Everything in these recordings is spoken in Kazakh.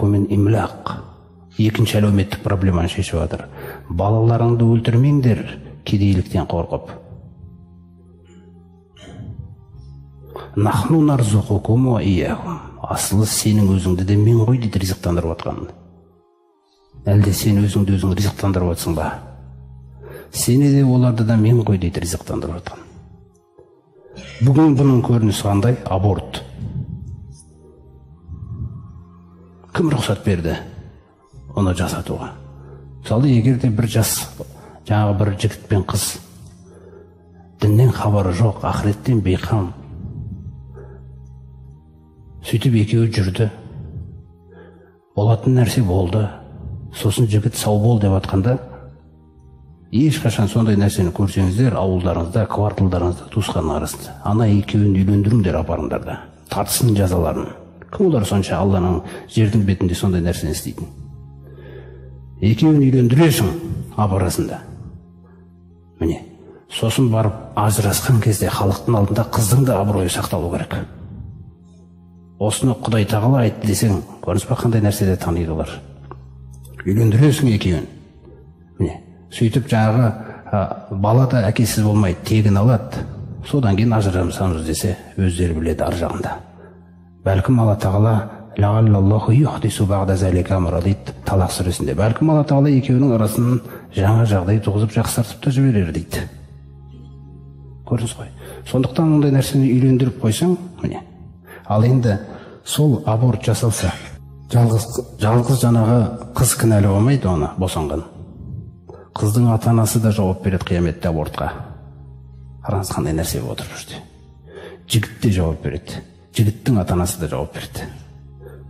мен имлақ. Екінші әлеуметтік проблеманы шешіп жатыр. Балаларыңды өлтірмеңдер, кедейліктен қорқып. Нахну нарзуқукум ва иyyahum. Асылы сенің өзіңді де мен ғой дейді ризықтандырып отқан. Әлде сен өзіңді өзің ризықтандырып отсың ба? Сені де оларды да мен ғой дейді ризықтандырып отқан. Бүгін бұның көрінісі қандай? Аборт. Кім рұқсат берді оны жасатуға? Мысалы, егер де бір жас, жаңағы бір жігіт пен қыз діннен хабары жоқ, ақыреттен бейқам, сөйтіп екеуі жүрді, болатын нәрсе болды, сосын жігіт сау бол деп атқанда, ешқашан сондай нәрсені көрсеңіздер, ауылдарыңызда, кварталдарыңызда, туысқанның арасында, ана екеуін үйлендіріңдер, апарыңдар да, тартсын жазаларын. Кім олар сонша Алланың жердің бетінде сондай нәрсені істейтін? Екеуін үйлендіресің апарасында. Міне, сосын барып ажырасқан кезде халықтың алдында қыздың да абыройы сақталу керек. Осыны Құдай тағала айтты десең, көрініс па қандай нәрседе таниды олар. Үйлендіресің екеуін. Міне, сөйтіп жаңағы бала да әкесіз болмайды, тегін алады. Содан кейін ажырамасамыз десе, өздері біледі ар жағында. Бәлкім Алла тағала лағаллаллаху юхдису бағда залика амра дейді Талақ сүресінде. Бәлкім Алла тағала екеуінің арасын жаңа жағдай туғызып жақсартып та жіберер дейді. Көрдіңіз ғой. Сондықтан ондай нәрсені үйлендіріп қойсаң, міне. Ал енді сол аборт жасалса, жалғыз жаңағы қыз кінәлі болмайды, оны босанған. Қыздың ата-анасы да жауап береді қияметте абортқа. Қараңыз қандай нәрсе болып отыр жүрді. Жігіт те жауап береді. Жігіттің ата-анасы да жауап береді.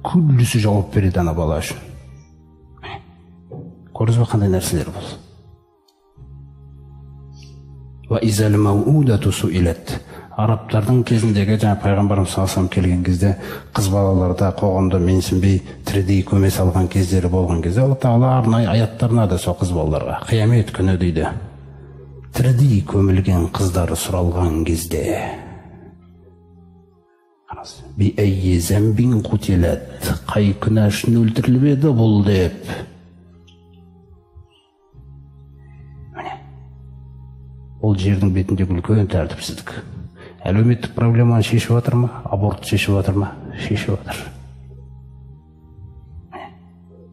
Күллісі жауап береді ана бала үшін. Көрдіңіз бе қандай нәрселер бұл? Ва изал маудату суилат. Арабтардың кезіндегі жаңа пайғамбарымыз саллаллаху алейхи келген кезде қыз балаларда қоғамда менсінбей тірідей көме салған кездері болған кезде Алла тағала арнайы аяттарына да сол қыз балаларға қиямет күні дейді. Тірідей көмілген қыздары сұралған кезде би әйе зәмбин құтилат, қай күнә үшін өлтіріліп еді бұл деп. Ол жердің бетіндегі үлкен тәртіпсіздік. Әлеуметтік проблеманы шешіп жатыр ма? Аборт шешіп жатыр ма? Шешіп жатыр.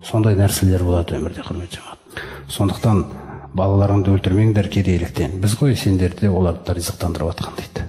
Сондай нәрселер болады өмірде, құрметті жамағат. Сондықтан балаларыңды өлтірмеңдер кедейліктен. Біз ғой сендерді оларды ризықтандырып жатқан дейді.